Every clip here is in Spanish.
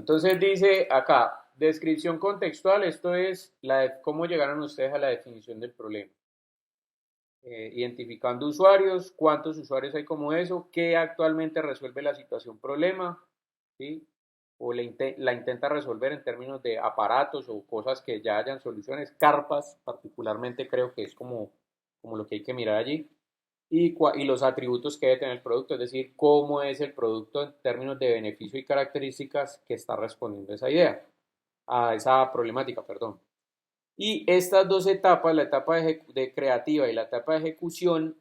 Entonces dice acá, descripción contextual, esto es cómo llegaron ustedes a la definición del problema. Identificando usuarios, cuántos usuarios hay como eso, qué actualmente resuelve la situación problema, ¿sí? O la intenta resolver en términos de aparatos o cosas que ya hayan soluciones, carpas particularmente creo que es como lo que hay que mirar allí, y los atributos que debe tener el producto, es decir, cómo es el producto en términos de beneficio y características que está respondiendo a esa idea, a esa problemática, perdón. Y estas dos etapas, la etapa de creativa y la etapa de ejecución,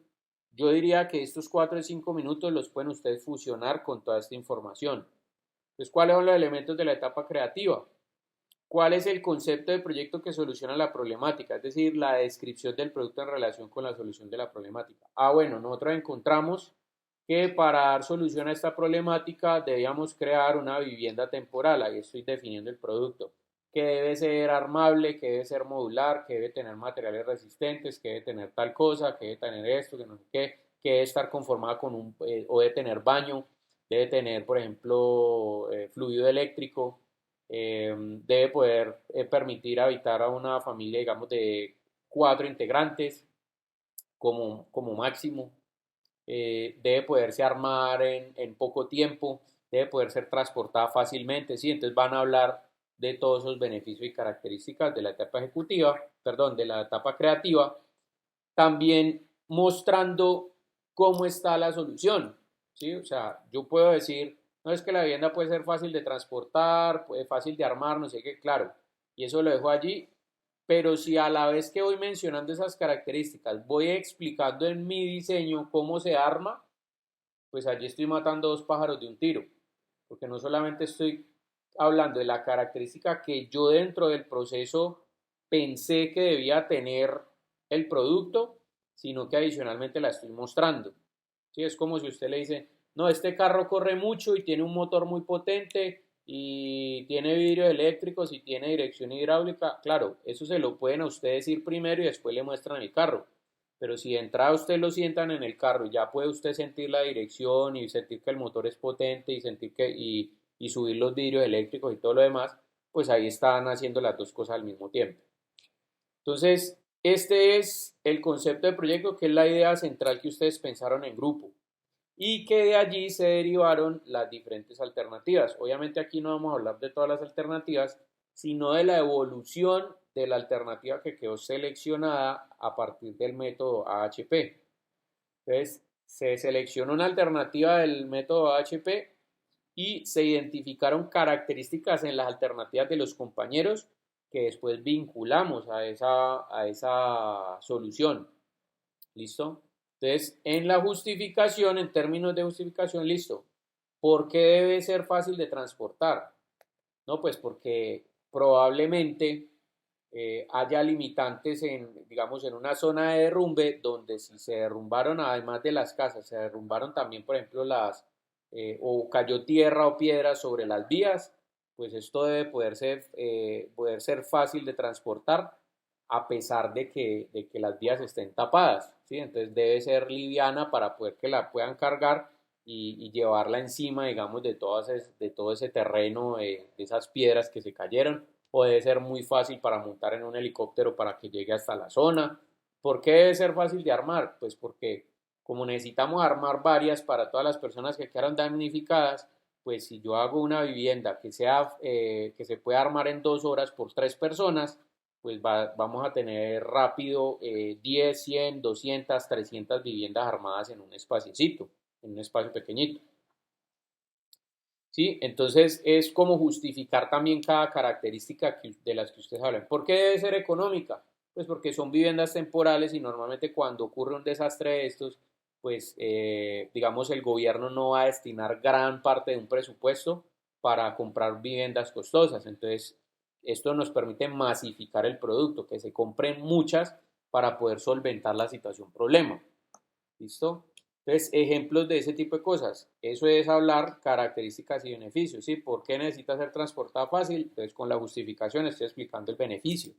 yo diría que estos 4 o 5 minutos los pueden ustedes fusionar con toda esta información. Entonces, ¿cuáles son los elementos de la etapa creativa? ¿Cuál es el concepto de proyecto que soluciona la problemática? Es decir, la descripción del producto en relación con la solución de la problemática. Bueno, nosotros encontramos que para dar solución a esta problemática debíamos crear una vivienda temporal. Ahí estoy definiendo el producto, que debe ser armable, que debe ser modular, que debe tener materiales resistentes, que debe tener tal cosa, que debe tener esto, que no sé qué, que debe estar conformada con o debe tener baño, debe tener, por ejemplo, fluido eléctrico, debe poder permitir habitar a una familia, digamos, de 4 integrantes como máximo, debe poderse armar en poco tiempo, debe poder ser transportada fácilmente, ¿sí? Entonces van a hablar de todos esos beneficios y características de la etapa ejecutiva, perdón, de la etapa creativa, también mostrando cómo está la solución, ¿sí? O sea, yo puedo decir, no es que la vivienda puede ser fácil de transportar, fácil de armar, no sé qué, claro, y eso lo dejo allí, pero si a la vez que voy mencionando esas características, voy explicando en mi diseño cómo se arma, pues allí estoy matando dos pájaros de un tiro, porque no solamente estoy hablando de la característica que yo dentro del proceso pensé que debía tener el producto, sino que adicionalmente la estoy mostrando. ¿Sí? Es como si usted le dice, no, este carro corre mucho y tiene un motor muy potente y tiene vidrios eléctricos y tiene dirección hidráulica. Claro, eso se lo pueden a usted decir primero y después le muestran el carro. Pero si de entrada usted lo sientan en el carro y ya puede usted sentir la dirección y sentir que el motor es potente y sentir y subir los vidrios eléctricos y todo lo demás, pues ahí están haciendo las dos cosas al mismo tiempo. Entonces, este es el concepto de proyecto, que es la idea central que ustedes pensaron en grupo y que de allí se derivaron las diferentes alternativas. Obviamente aquí no vamos a hablar de todas las alternativas, sino de la evolución de la alternativa que quedó seleccionada a partir del método AHP. Entonces, se seleccionó una alternativa del método AHP y se identificaron características en las alternativas de los compañeros que después vinculamos a esa solución. ¿Listo? Entonces, en la justificación, en términos de justificación, listo. ¿Por qué debe ser fácil de transportar? No, pues porque probablemente haya limitantes digamos, en una zona de derrumbe donde si se derrumbaron, además de las casas, se derrumbaron también, por ejemplo, o cayó tierra o piedras sobre las vías, pues esto debe poder ser fácil de transportar a pesar de que las vías estén tapadas, ¿sí? Entonces debe ser liviana para poder que la puedan cargar y llevarla encima, digamos, de todo ese terreno, de esas piedras que se cayeron, o debe ser muy fácil para montar en un helicóptero para que llegue hasta la zona. ¿Por qué debe ser fácil de armar? Pues porque como necesitamos armar varias para todas las personas que quedaron damnificadas, pues si yo hago una vivienda que se pueda armar en 2 horas por 3 personas, pues vamos a tener rápido 10, 100, 200, 300 viviendas armadas en un espaciocito, en un espacio pequeñito. ¿Sí? Entonces es como justificar también cada característica de las que ustedes hablan. ¿Por qué debe ser económica? Pues porque son viviendas temporales y normalmente cuando ocurre un desastre de estos, pues digamos el gobierno no va a destinar gran parte de un presupuesto para comprar viviendas costosas. Entonces esto nos permite masificar el producto, que se compren muchas para poder solventar la situación problema. ¿Listo? Entonces, ejemplos de ese tipo de cosas. Eso es hablar características y beneficios, ¿sí? ¿Por qué necesita ser transportada fácil? Entonces, con la justificación estoy explicando el beneficio.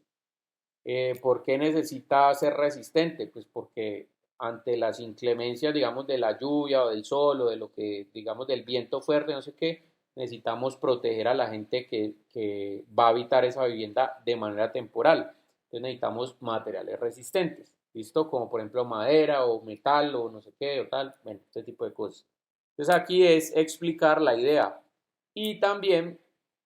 ¿Por qué necesita ser resistente? Pues porque ante las inclemencias, digamos, de la lluvia o del sol o de lo que, digamos, del viento fuerte, no sé qué, necesitamos proteger a la gente que va a habitar esa vivienda de manera temporal. Entonces necesitamos materiales resistentes, ¿listo? Como por ejemplo madera o metal o no sé qué o tal, bueno, este tipo de cosas. Entonces aquí es explicar la idea y también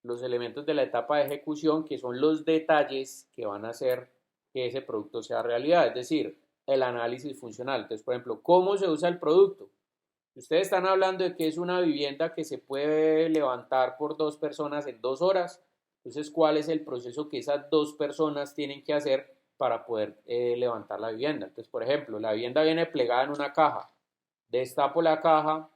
los elementos de la etapa de ejecución, que son los detalles que van a hacer que ese producto sea realidad, es decir, el análisis funcional. Entonces, por ejemplo, ¿cómo se usa el producto? Ustedes están hablando de que es una vivienda que se puede levantar por dos personas en 2 horas. Entonces, ¿cuál es el proceso que esas dos personas tienen que hacer para poder levantar la vivienda? Entonces, por ejemplo, la vivienda viene plegada en una caja. Destapo la caja,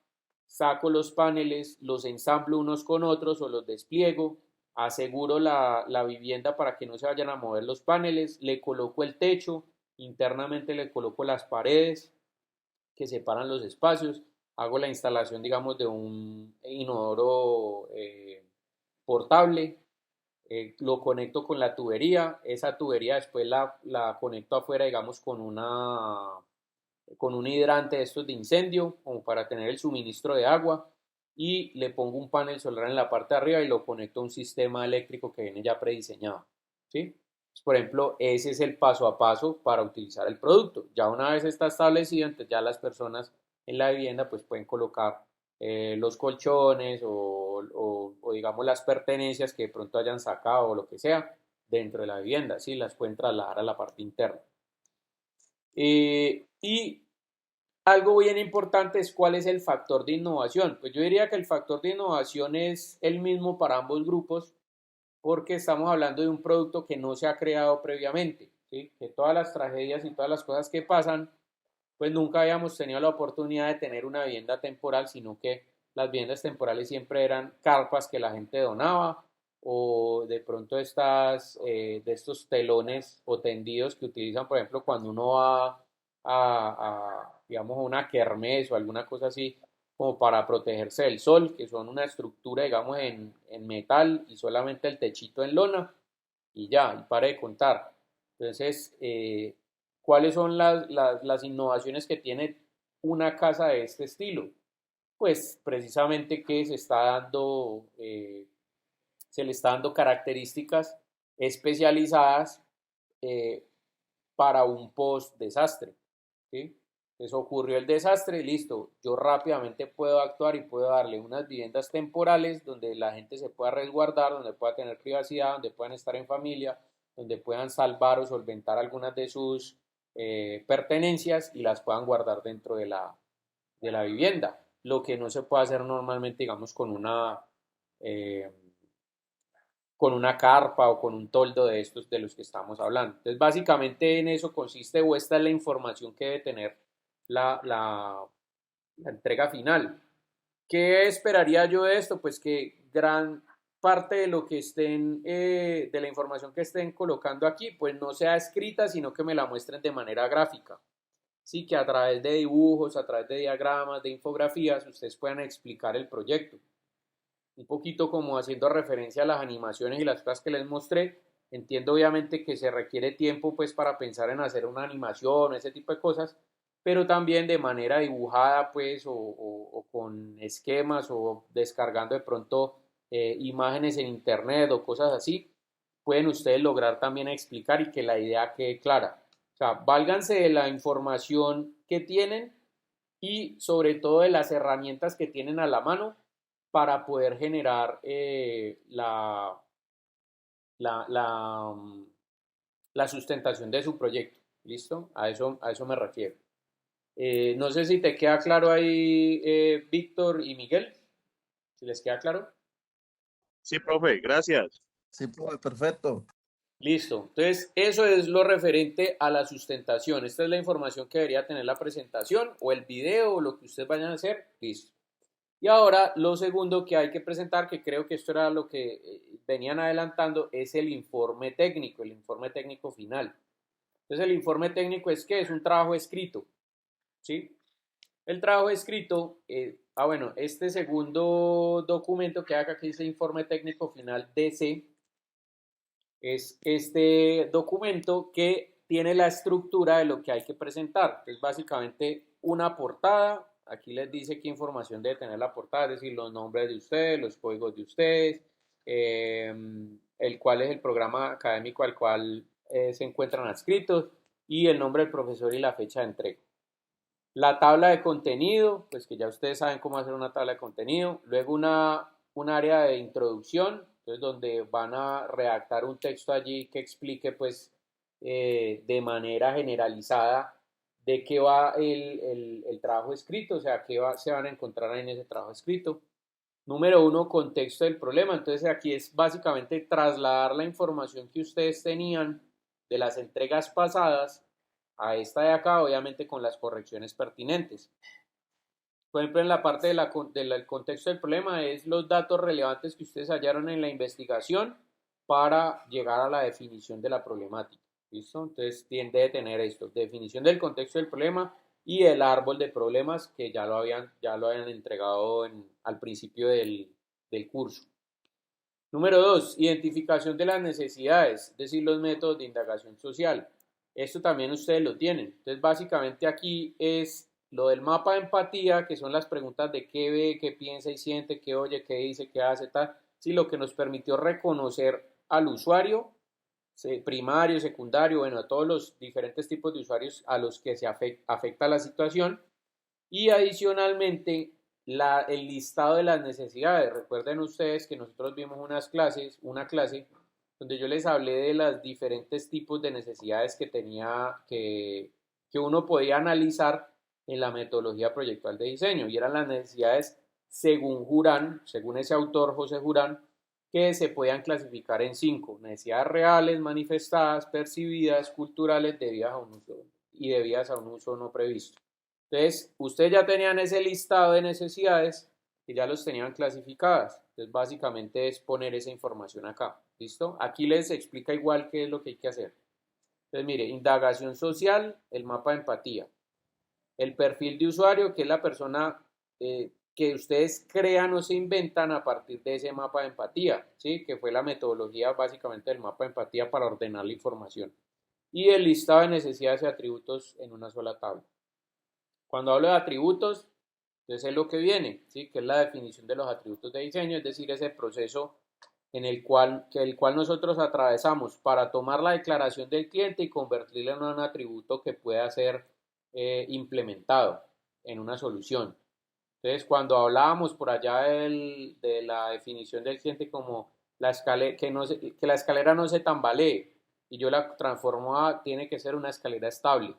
saco los paneles, los ensamblo unos con otros o los despliego, aseguro la vivienda para que no se vayan a mover los paneles, le coloco el techo, internamente le coloco las paredes que separan los espacios, hago la instalación, digamos, de un inodoro portable, lo conecto con la tubería, esa tubería después la conecto afuera, digamos, con un hidrante de estos de incendio, como para tener el suministro de agua, y le pongo un panel solar en la parte de arriba y lo conecto a un sistema eléctrico que viene ya prediseñado, ¿sí? Pues, por ejemplo, ese es el paso a paso para utilizar el producto. Ya una vez está establecido, entonces ya las personas en la vivienda pues pueden colocar los colchones o digamos las pertenencias que de pronto hayan sacado o lo que sea dentro de la vivienda, ¿sí? Las pueden trasladar a la parte interna. Y algo bien importante es cuál es el factor de innovación. Pues yo diría que el factor de innovación es el mismo para ambos grupos porque estamos hablando de un producto que no se ha creado previamente, ¿sí? Que todas las tragedias y todas las cosas que pasan, pues nunca habíamos tenido la oportunidad de tener una vivienda temporal, sino que las viviendas temporales siempre eran carpas que la gente donaba o de pronto de estos telones o tendidos que utilizan, por ejemplo, cuando uno va digamos, a una kermés o alguna cosa así, como para protegerse del sol, que son una estructura, digamos, en metal y solamente el techito en lona, y ya, y para de contar. Entonces, ¿cuáles son las innovaciones que tiene una casa de este estilo? Pues precisamente que se le está dando características especializadas eh, para un post-desastre, ¿sí? Entonces ocurrió el desastre, listo, yo rápidamente puedo actuar y puedo darle unas viviendas temporales donde la gente se pueda resguardar, donde pueda tener privacidad, donde puedan estar en familia, donde puedan salvar o solventar algunas de sus pertenencias y las puedan guardar dentro de la vivienda, lo que no se puede hacer normalmente, digamos, eh, con una carpa o con un toldo de estos de los que estamos hablando. Entonces, básicamente en eso consiste o esta es la información que debe tener la, la, la entrega final. ¿Qué esperaría yo de esto? Pues que gran parte de lo que estén, de la información que estén colocando aquí, pues no sea escrita, sino que me la muestren de manera gráfica. Sí, que a través de dibujos, a través de diagramas, de infografías, ustedes puedan explicar el proyecto un poquito como haciendo referencia a las animaciones y las cosas que les mostré. Entiendo obviamente que se requiere tiempo pues para pensar en hacer una animación, ese tipo de cosas, pero también de manera dibujada pues o con esquemas o descargando de pronto imágenes en internet o cosas así, pueden ustedes lograr también explicar y que la idea quede clara. O sea, válganse de la información que tienen y sobre todo de las herramientas que tienen a la mano para poder generar la, la, mm, la sustentación de su proyecto. ¿Listo? A eso me refiero. No sé si te queda claro ahí, Víctor y Miguel, si les queda claro. Sí, profe, gracias. Sí, profe, perfecto. Listo. Entonces, eso es lo referente a la sustentación. Esta es la información que debería tener la presentación o el video o lo que ustedes vayan a hacer. Listo. Y ahora lo segundo que hay que presentar, que creo que esto era lo que venían adelantando, es el informe técnico final. Entonces el informe técnico es que es un trabajo escrito, ¿sí? El trabajo escrito, bueno, este segundo documento que acá que dice informe técnico final DC, es este documento que tiene la estructura de lo que hay que presentar. Es básicamente una portada, Aquí les dice qué información debe tener la portada, es decir, los nombres de ustedes, los códigos de ustedes, el cuál es el programa académico al cual se encuentran adscritos y el nombre del profesor y la fecha de entrega. La tabla de contenido, pues que ya ustedes saben cómo hacer una tabla de contenido. Luego un área de introducción, entonces donde van a redactar un texto allí que explique pues de manera generalizada de qué va el trabajo escrito, o sea, se van a encontrar en ese trabajo escrito. Número uno, contexto del problema. Entonces aquí es básicamente trasladar la información que ustedes tenían de las entregas pasadas a esta de acá, obviamente con las correcciones pertinentes. Por ejemplo, en la parte del contexto del problema es los datos relevantes que ustedes hallaron en la investigación para llegar a la definición de la problemática. ¿Listo? Entonces tiende a tener esto, definición del contexto del problema y el árbol de problemas que ya lo habían entregado al principio del curso. Número 2, identificación de las necesidades, es decir, los métodos de indagación social. Esto también ustedes lo tienen. Entonces, básicamente aquí es lo del mapa de empatía, que son las preguntas de qué ve, qué piensa y siente, qué oye, qué dice, qué hace, tal. Sí, lo que nos permitió reconocer al usuario, primario, secundario, bueno, a todos los diferentes tipos de usuarios a los que se afecta la situación. Y adicionalmente, el listado de las necesidades. Recuerden ustedes que nosotros vimos una clase donde yo les hablé de los diferentes tipos de necesidades que tenía, que uno podía analizar en la metodología proyectual de diseño. Y eran las necesidades según Jurán, según ese autor José Jurán, que se podían clasificar en 5. Necesidades reales, manifestadas, percibidas, culturales, debidas a un uso y debidas a un uso no previsto. Entonces, ustedes ya tenían ese listado de necesidades y ya los tenían clasificadas. Entonces, básicamente es poner esa información acá. ¿Listo? Aquí les explica igual qué es lo que hay que hacer. Entonces, mire, indagación social, el mapa de empatía. El perfil de usuario, que es la persona que ustedes crean o se inventan a partir de ese mapa de empatía, ¿sí? Que fue la metodología básicamente del mapa de empatía para ordenar la información. Y el listado de necesidades y atributos en una sola tabla. Cuando hablo de atributos, entonces es lo que viene, ¿sí? Que es la definición de los atributos de diseño, es decir, ese proceso en el cual nosotros atravesamos para tomar la declaración del cliente y convertirla en un atributo que pueda ser implementado en una solución. Entonces, cuando hablábamos por allá de la definición del cliente como la escalera, que la escalera no se tambalee y yo la transformo a, tiene que ser una escalera estable.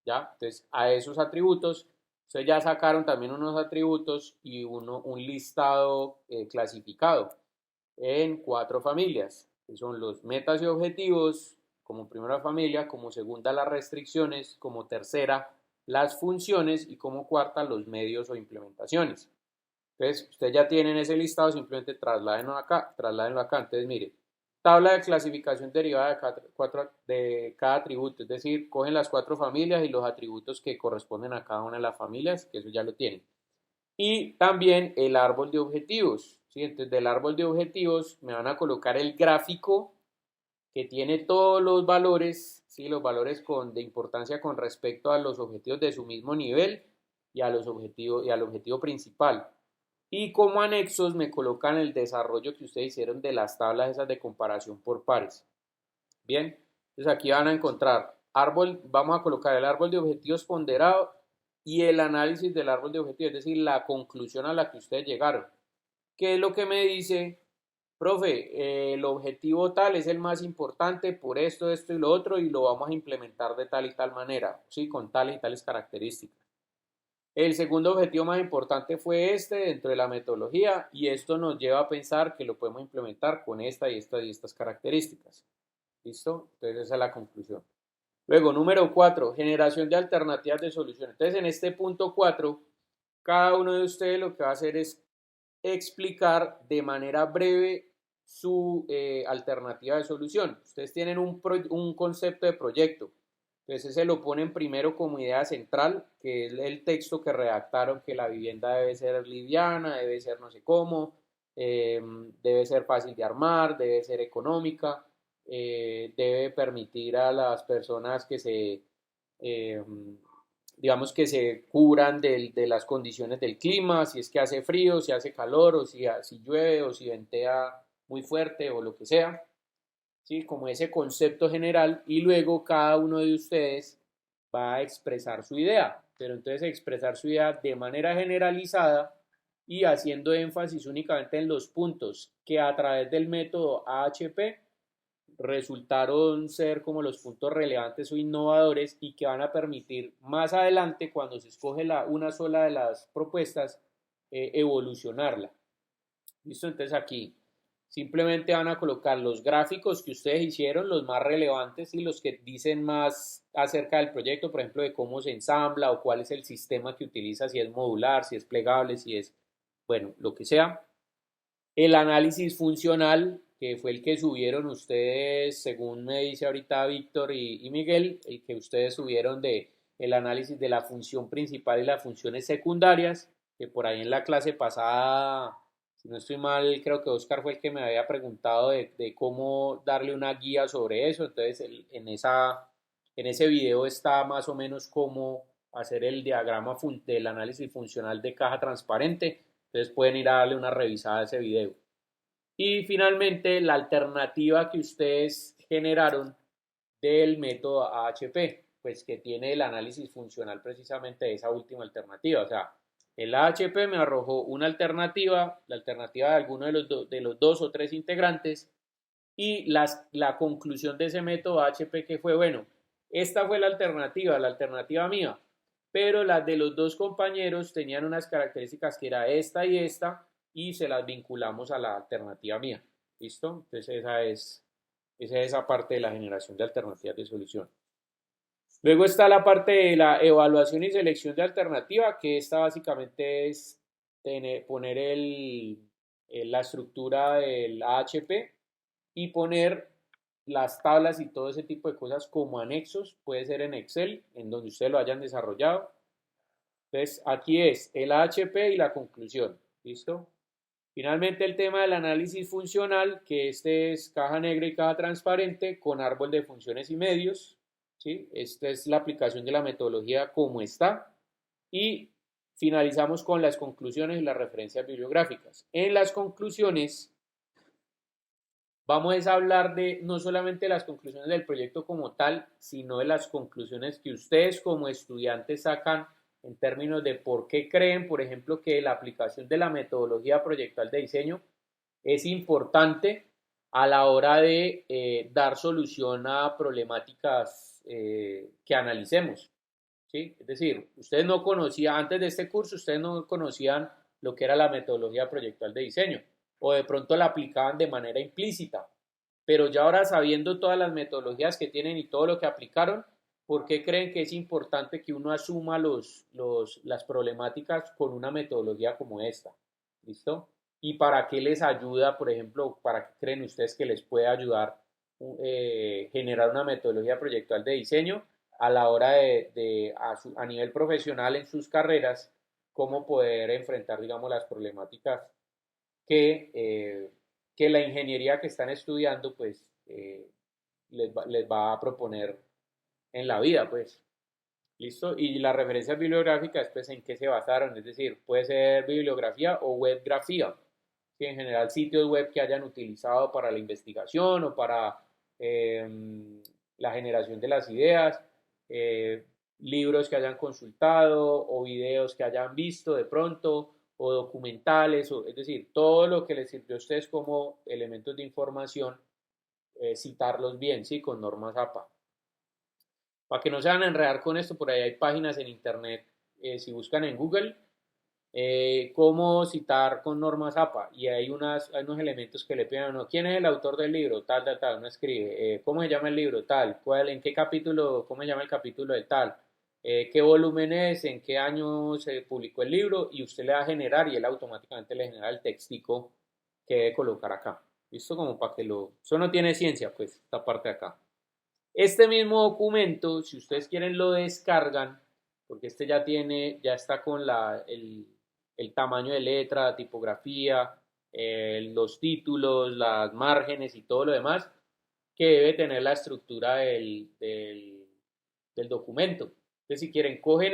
¿Ya? Entonces, a esos atributos, ustedes ya sacaron también unos atributos y un listado clasificado en 4 familias, que son los metas y objetivos como primera familia, como segunda las restricciones, como tercera las funciones y como cuarta los medios o implementaciones. Entonces, ustedes ya tienen ese listado, simplemente trasládenlo acá. Entonces, mire, tabla de clasificación derivada de cada atributo, es decir, cogen las 4 familias y los atributos que corresponden a cada una de las familias, que eso ya lo tienen. Y también el árbol de objetivos, ¿sí? Entonces, del árbol de objetivos me van a colocar el gráfico que tiene todos los valores, ¿sí? Los valores de importancia con respecto a los objetivos de su mismo nivel y al objetivo principal. Y como anexos me colocan el desarrollo que ustedes hicieron de las tablas esas de comparación por pares. Bien, entonces aquí van a encontrar vamos a colocar el árbol de objetivos ponderado y el análisis del árbol de objetivos, es decir, la conclusión a la que ustedes llegaron. ¿Qué es lo que me dice? Profe, el objetivo tal es el más importante por esto, esto y lo otro y lo vamos a implementar de tal y tal manera, ¿sí? Con tales y tales características. El segundo objetivo más importante fue este dentro de la metodología y esto nos lleva a pensar que lo podemos implementar con esta y estas características. ¿Listo? Entonces esa es la conclusión. Luego, número 4, generación de alternativas de solución. Entonces en este punto 4, cada uno de ustedes lo que va a hacer es explicar de manera breve su alternativa de solución. Ustedes tienen un concepto de proyecto. Entonces se lo ponen primero como idea central, que es el texto que redactaron, que la vivienda debe ser liviana, debe ser no sé cómo, debe ser fácil de armar, debe ser económica, debe permitir a las personas que se digamos que se cubran de las condiciones del clima, si es que hace frío, si hace calor, o si llueve, o si ventea muy fuerte, o lo que sea, ¿sí? Como ese concepto general, y luego cada uno de ustedes va a expresar su idea, pero entonces expresar su idea de manera generalizada y haciendo énfasis únicamente en los puntos que a través del método AHP resultaron ser como los puntos relevantes o innovadores y que van a permitir más adelante, cuando se escoge una sola de las propuestas, evolucionarla. ¿Listo? Entonces aquí simplemente van a colocar los gráficos que ustedes hicieron, los más relevantes y los que dicen más acerca del proyecto, por ejemplo, de cómo se ensambla o cuál es el sistema que utiliza, si es modular, si es plegable, si es, bueno, lo que sea. El análisis funcional, que fue el que subieron ustedes, según me dice ahorita Víctor y Miguel, el que ustedes subieron de el análisis de la función principal y las funciones secundarias, que por ahí en la clase pasada, si no estoy mal, creo que Oscar fue el que me había preguntado de cómo darle una guía sobre eso. Entonces, en ese video está más o menos cómo hacer el diagrama del análisis funcional de caja transparente. Entonces pueden ir a darle una revisada a ese video. Y finalmente, la alternativa que ustedes generaron del método AHP, pues que tiene el análisis funcional precisamente de esa última alternativa. O sea, el AHP me arrojó una alternativa, la alternativa de alguno de los dos o tres integrantes, y la conclusión de ese método AHP que fue, bueno, esta fue la alternativa mía, pero las de los dos compañeros tenían unas características que era esta y se las vinculamos a la alternativa mía. ¿Listo? Entonces esa es esa parte de la generación de alternativas de solución. Luego está la parte de la evaluación y selección de alternativa, que esta básicamente es poner la estructura del AHP y poner las tablas y todo ese tipo de cosas como anexos, puede ser en Excel, en donde ustedes lo hayan desarrollado. Entonces, aquí es el AHP y la conclusión. ¿Listo? Finalmente, el tema del análisis funcional, que este es caja negra y caja transparente con árbol de funciones y medios. ¿Sí? Esta es la aplicación de la metodología como está. Y finalizamos con las conclusiones y las referencias bibliográficas. En las conclusiones vamos a hablar de no solamente las conclusiones del proyecto como tal, sino de las conclusiones que ustedes como estudiantes sacan en términos de por qué creen, por ejemplo, que la aplicación de la metodología proyectual de diseño es importante a la hora de dar solución a problemáticas que analicemos. ¿Sí? Es decir, ustedes no conocían, antes de este curso, ustedes no conocían lo que era la metodología proyectual de diseño, o de pronto la aplicaban de manera implícita, pero ya ahora sabiendo todas las metodologías que tienen y todo lo que aplicaron, ¿por qué creen que es importante que uno asuma las problemáticas con una metodología como esta? ¿Listo? ¿Y para qué les ayuda, por ejemplo, para qué creen ustedes que les puede ayudar generar una metodología proyectual de diseño a la hora a nivel profesional en sus carreras, cómo poder enfrentar, digamos, las problemáticas que la ingeniería que están estudiando, pues, les va a proponer en la vida, pues. ¿Listo? Y las referencias bibliográficas, pues, ¿en qué se basaron? Es decir, puede ser bibliografía o webgrafía, que en general sitios web que hayan utilizado para la investigación o para la generación de las ideas, libros que hayan consultado o videos que hayan visto de pronto o documentales, es decir, todo lo que les sirvió a ustedes como elementos de información, citarlos bien, ¿sí? Con normas APA. Para que no se van a enredar con esto, por ahí hay páginas en internet, si buscan en Google, cómo citar con normas APA, y hay unos elementos que le piden, ¿no? ¿Quién es el autor del libro? Tal, tal, tal, uno escribe, ¿cómo se llama el libro? Tal, ¿en qué capítulo, cómo se llama el capítulo de tal? ¿Qué volumen es? ¿En qué año se publicó el libro? Y usted le va a generar y él automáticamente le genera el textico que debe colocar acá. ¿Listo? Como para que eso no tiene ciencia, pues, esta parte de acá. Este mismo documento, si ustedes quieren, lo descargan, porque este ya está con el tamaño de letra, la tipografía, los títulos, las márgenes y todo lo demás, que debe tener la estructura del documento. Entonces, si quieren, cogen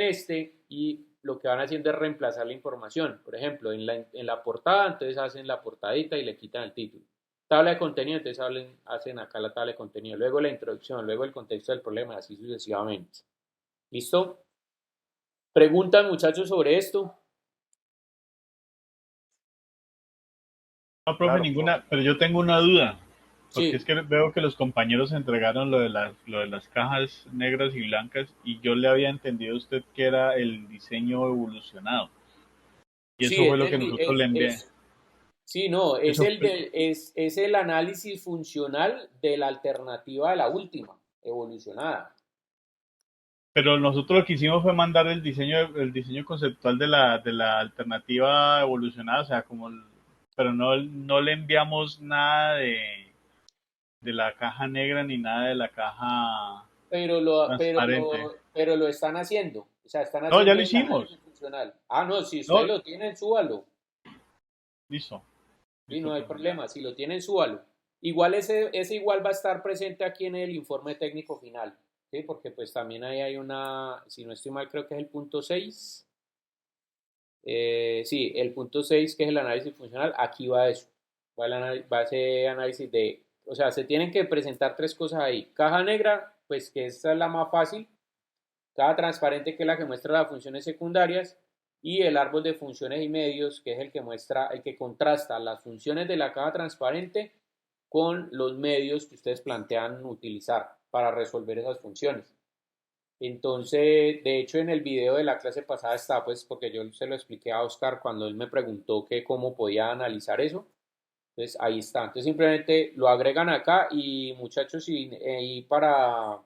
y lo que van haciendo es reemplazar la información. Por ejemplo, en la portada, entonces hacen la portadita y le quitan el título. Tabla de contenido, entonces hacen acá la tabla de contenido. Luego la introducción, luego el contexto del problema, así sucesivamente. ¿Listo? ¿Preguntan, muchachos, sobre esto? No, profe, Claro, ninguna, profe. pero yo tengo una duda, porque es Sí, que veo que los compañeros entregaron lo de las cajas negras y blancas y yo le había entendido a usted que era el diseño evolucionado. Y eso sí, fue lo que nosotros le envié. sí, no, Eso fue, es el análisis funcional de la alternativa a la última, evolucionada. pero nosotros lo que hicimos fue mandar el diseño conceptual de la alternativa evolucionada, o sea, pero no le enviamos nada de la caja negra ni nada de la caja transparente. Pero lo están haciendo. O sea, están No, ya haciendo lo el análisis hicimos. funcional. Ah, no, si ustedes No, lo tienen, súbalo. listo, Sí, listo, no hay profe. problema. Si lo tienen, súbalo. Igual ese igual va a estar presente aquí en el informe técnico final. ¿Sí? Porque pues también ahí hay una, si no estoy mal, creo que es el punto 6. Sí, el punto 6 que es el análisis funcional, aquí va eso. Va ese análisis de, o sea, se tienen que presentar tres cosas ahí. Caja negra, pues que esta es la más fácil. Caja transparente, que es la que muestra las funciones secundarias. Y el árbol de funciones y medios, que es el que muestra, el que contrasta las funciones de la caja transparente con los medios que ustedes plantean utilizar para resolver esas funciones. Entonces, de hecho, en el video de la clase pasada está, pues, porque yo se lo expliqué a Oscar cuando él me preguntó que cómo podía analizar eso. Entonces, ahí está. Entonces, simplemente lo agregan acá y muchachos, y para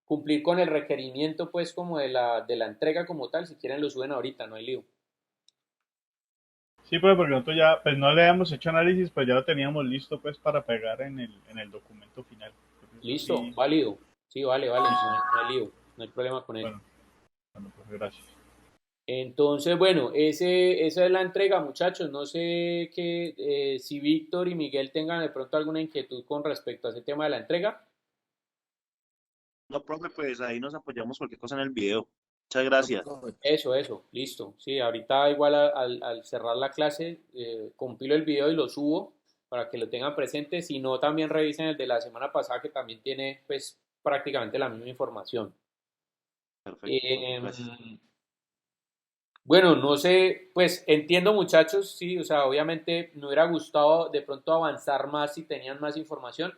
cumplir con el requerimiento, pues, como de la entrega como tal, si quieren lo suben ahorita, no hay lío. Sí, pues porque nosotros ya, pues no le habíamos hecho análisis, pues ya lo teníamos listo pues para pegar en el documento final. Entonces, eso Listo, sí, válido. Sí, vale, vale, listo. no hay lío, no hay problema con eso. Bueno, bueno, pues gracias. Entonces, bueno, esa es la entrega, muchachos. No sé si Víctor y Miguel tengan de pronto alguna inquietud con respecto a ese tema de la entrega. No, profe, pues ahí nos apoyamos cualquier cosa en el video. Muchas gracias. Eso, listo. Sí, ahorita igual al cerrar la clase, compilo el video y lo subo para que lo tengan presente. Si no, también revisen el de la semana pasada que también tiene pues prácticamente la misma información. Perfecto, profe, Eh, gracias. Bueno, no sé, pues entiendo muchachos, sí, o sea, obviamente me hubiera gustado de pronto avanzar más si tenían más información,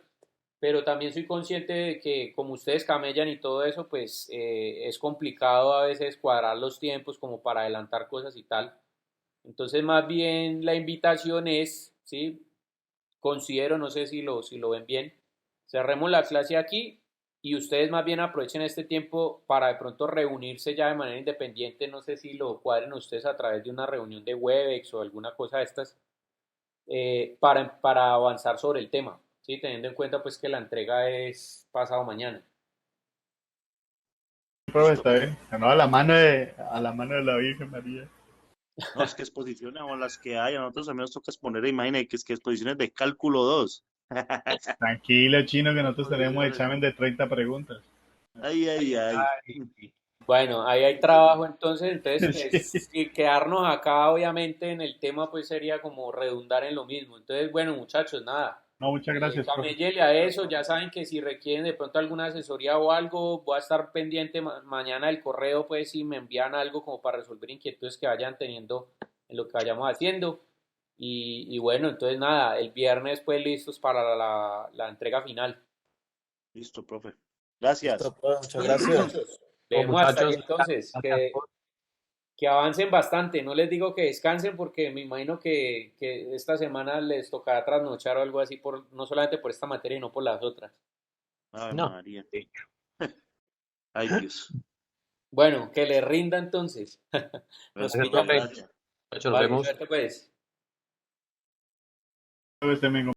pero también soy consciente de que como ustedes camellan y todo eso, pues es complicado a veces cuadrar los tiempos como para adelantar cosas y tal. Entonces, más bien la invitación es, sí, considero, no sé si lo ven bien, cerremos la clase aquí y ustedes más bien aprovechen este tiempo para de pronto reunirse ya de manera independiente, no sé si lo cuadren ustedes a través de una reunión de Webex o alguna cosa de estas, para avanzar sobre el tema, ¿sí? Teniendo en cuenta pues que la entrega es pasado mañana. Profe, Listo, está profe. bien. Ganó a la mano de la Virgen María. No, es que exposiciones o las que hay, a nosotros también nos toca exponer, imagínate que exposiciones de cálculo 2. Tranquilo, chino, que nosotros tenemos Exposiciones. examen de 30 preguntas. Ay, ay, ay. Bueno, ahí hay trabajo entonces pues Sí. y quedarnos acá obviamente en el tema pues sería como redundar en lo mismo. Entonces, bueno muchachos, nada, No, muchas gracias, profe. caméllele a eso, ya saben que si requieren de pronto alguna asesoría o algo, voy a estar pendiente mañana del correo pues si me envían algo como para resolver inquietudes que vayan teniendo en lo que vayamos haciendo. Y bueno, entonces nada, el viernes pues listos para la entrega final. Listo, profe. Listo, Gracias. pues, muchas Bueno gracias. muchachos, Pues, leemos hasta ahí muchachos, entonces, gracias por- que avancen bastante. No les digo que descansen porque me imagino que esta semana les tocará trasnochar o algo así, no solamente por esta materia, sino por las otras. Ave No, María. Ay, Dios. Bueno, que les rinda entonces. Nos gracias, Perfecto, pillamos. profe. gracias. Muchachos, nos Vale, vemos. suerte pues. Este,